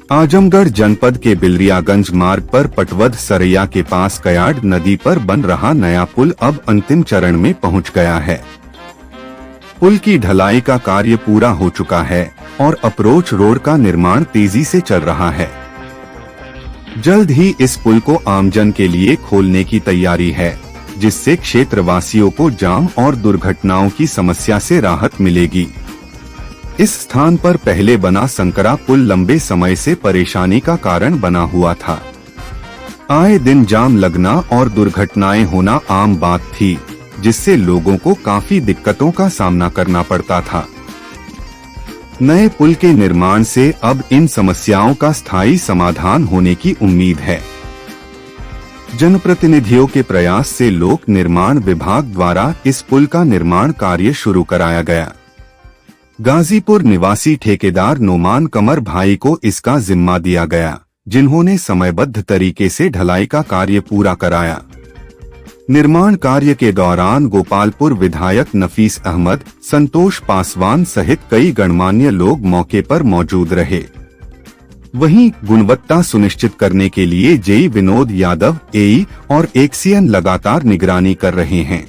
आजमगढ़ जनपद के बिलरियागंज मार्ग पर पटवद सरैया के पास कयाड़ नदी पर बन रहा नया पुल अब अंतिम चरण में पहुंच गया है। पुल की ढलाई का कार्य पूरा हो चुका है और अप्रोच रोड का निर्माण तेजी से चल रहा है। जल्द ही इस पुल को आमजन के लिए खोलने की तैयारी है, जिससे क्षेत्रवासियों को जाम और दुर्घटनाओं की समस्या से राहत मिलेगी। इस स्थान पर पहले बना संकरा पुल लंबे समय से परेशानी का कारण बना हुआ था। आए दिन जाम लगना और दुर्घटनाएं होना आम बात थी, जिससे लोगों को काफी दिक्कतों का सामना करना पड़ता था। नए पुल के निर्माण से अब इन समस्याओं का स्थायी समाधान होने की उम्मीद है। जनप्रतिनिधियों के प्रयास से लोक निर्माण विभाग द्वारा इस पुल का निर्माण कार्य शुरू कराया गया। गाजीपुर निवासी ठेकेदार नोमान कमर भाई को इसका जिम्मा दिया गया, जिन्होंने समयबद्ध तरीके से ढलाई का कार्य पूरा कराया। निर्माण कार्य के दौरान गोपालपुर विधायक नफीस अहमद, संतोष पासवान सहित कई गणमान्य लोग मौके पर मौजूद रहे। वहीं गुणवत्ता सुनिश्चित करने के लिए जेई विनोद यादव एई और एक्सीएन लगातार निगरानी कर रहे हैं।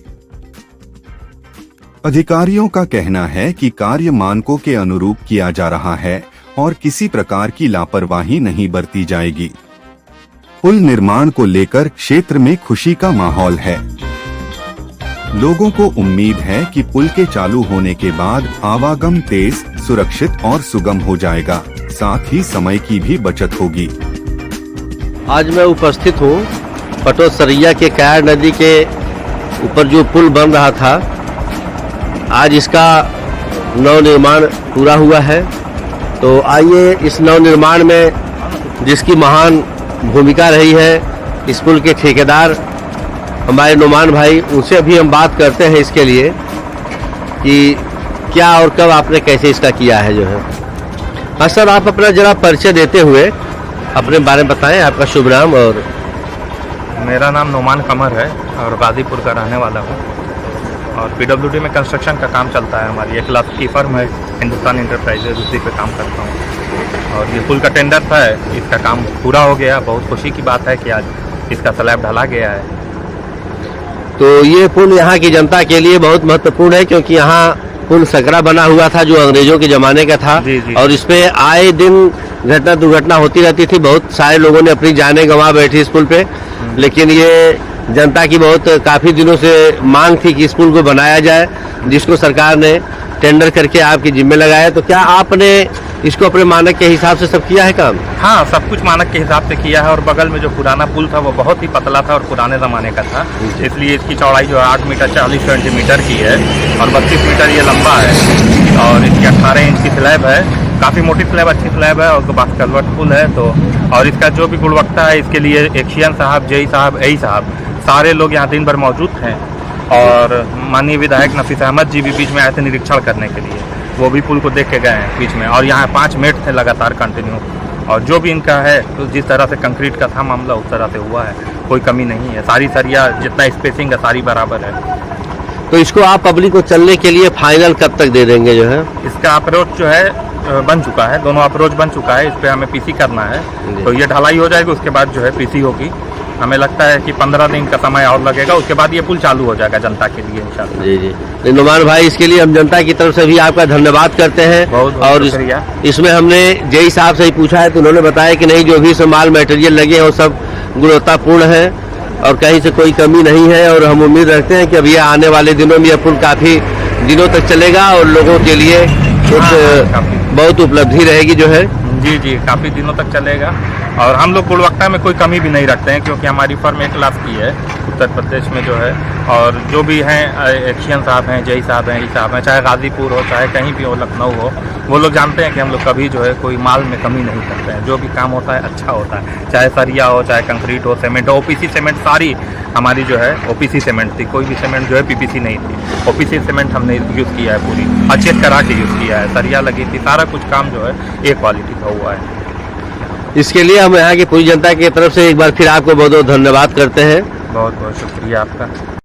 अधिकारियों का कहना है कि कार्य मानकों के अनुरूप किया जा रहा है और किसी प्रकार की लापरवाही नहीं बरती जाएगी। पुल निर्माण को लेकर क्षेत्र में खुशी का माहौल है। लोगों को उम्मीद है कि पुल के चालू होने के बाद आवागम तेज, सुरक्षित और सुगम हो जाएगा, साथ ही समय की भी बचत होगी। आज मैं उपस्थित हूँ पटवद सरैया के कयाड़ नदी के ऊपर जो पुल बन रहा था, आज इसका नव निर्माण पूरा हुआ है। तो आइए इस नव निर्माण में जिसकी महान भूमिका रही है इस पुल के ठेकेदार हमारे नोमान भाई, उनसे अभी हम बात करते हैं इसके लिए कि क्या और कब आपने कैसे इसका किया है जो है। हाँ सर, आप अपना जरा परिचय देते हुए अपने बारे में बताएं, आपका शुभ नाम। और मेरा नाम नोमान कमर है और गाजीपुर का रहने वाला हूँ और पीडब्ल्यूडी में कंस्ट्रक्शन का काम चलता है। हमारी एक लाख की फर्म है हिंदुस्तान इंटरप्राइजेज, उसी पे काम करता हूँ। और ये पुल का टेंडर था, इसका काम पूरा हो गया। बहुत खुशी की बात है कि आज इसका स्लैब ढला गया है। तो ये पुल यहाँ की जनता के लिए बहुत महत्वपूर्ण है, क्योंकि यहाँ पुल सकरा बना हुआ था जो अंग्रेजों के ज़माने का था। जी। और इस पे आए दिन घटना दुर्घटना होती रहती थी। बहुत सारे लोगों ने अपनी जानें गंवा बैठी इस पुल पे, लेकिन ये जनता की बहुत काफ़ी दिनों से मांग थी कि इस पुल को बनाया जाए, जिसको सरकार ने टेंडर करके आपके जिम्मे लगाया। तो क्या आपने इसको अपने मानक के हिसाब से सब किया है काम? हाँ, सब कुछ मानक के हिसाब से किया है। और बगल में जो पुराना पुल था वो बहुत ही पतला था और पुराने ज़माने का था, इसलिए इसकी चौड़ाई जो है 8 मीटर 40 सेंटीमीटर की है और 32 मीटर ये लंबा है। और इसकी 18 इंच की स्लैब है, काफ़ी मोटी स्लैब, अच्छी स्लैब है और बात कलवर्ट पुल है। तो और इसका जो भी गुणवत्ता है, इसके लिए एक्सीएन साहब, जेई साहब, एई साहब, सारे लोग यहाँ दिन भर मौजूद हैं। और माननीय विधायक नफीस अहमद जी भी बीच में आए थे निरीक्षण करने के लिए, वो भी पुल को देख के गए हैं बीच में। और यहाँ 5 मिनट थे लगातार कंटिन्यू। और जो भी इनका है, तो जिस तरह से कंक्रीट का था मामला उस तरह से हुआ है, कोई कमी नहीं है। सारी सरिया जितना स्पेसिंग है सारी बराबर है। तो इसको आप पब्लिक को चलने के लिए फाइनल कब तक दे देंगे जो है? इसका अप्रोच जो है बन चुका है, दोनों अप्रोच बन चुका है। इस पर हमें पीसी करना है, तो ये ढलाई हो जाएगी, उसके बाद जो है पीसी होगी। हमें लगता है कि 15 दिन का समय और लगेगा, उसके बाद ये पुल चालू हो जाएगा जनता के लिए इंशाल्लाह। जी। नुमान भाई, इसके लिए हम जनता की तरफ से भी आपका धन्यवाद करते हैं। बहुत और इसमें हमने जेई साहब से ही पूछा है तो उन्होंने बताया कि नहीं, जो भी इसमें माल मटेरियल लगे हैं वो सब गुणवत्तापूर्ण है और कहीं से कोई कमी नहीं है। और हम उम्मीद रखते हैं कि अब ये आने वाले दिनों में यह पुल काफ़ी दिनों तक चलेगा और लोगों के लिए बहुत उपलब्धि रहेगी जो है। जी, काफ़ी दिनों तक चलेगा। और हम लोग गुणवत्ता में कोई कमी भी नहीं रखते हैं, क्योंकि हमारी फर्म 1 लाख की है उत्तर प्रदेश में जो है। और जो भी हैं एक्सीएन साहब हैं, जेई साहब हैं, ई साहब हैं, चाहे गाजीपुर हो चाहे कहीं भी हो, लखनऊ हो, वो लोग जानते हैं कि हम लोग कभी जो है कोई माल में कमी नहीं करते हैं। जो भी काम होता है अच्छा होता है, चाहे सरिया हो, चाहे कंक्रीट हो, सीमेंट हो, ओपीसी सीमेंट सारी हमारी जो है ओपीसी सीमेंट थी। कोई भी सीमेंट जो है पीपीसी नहीं थी, ओपीसी सीमेंट हमने यूज़ किया है, पूरी अच्छे करा के यूज़ किया है। सरिया लगी थी, सारा कुछ काम जो है एक क्वालिटी का हुआ है। इसके लिए हम यहाँ की पूरी जनता की तरफ से एक बार फिर आपको बहुत बहुत धन्यवाद करते हैं। बहुत बहुत शुक्रिया आपका।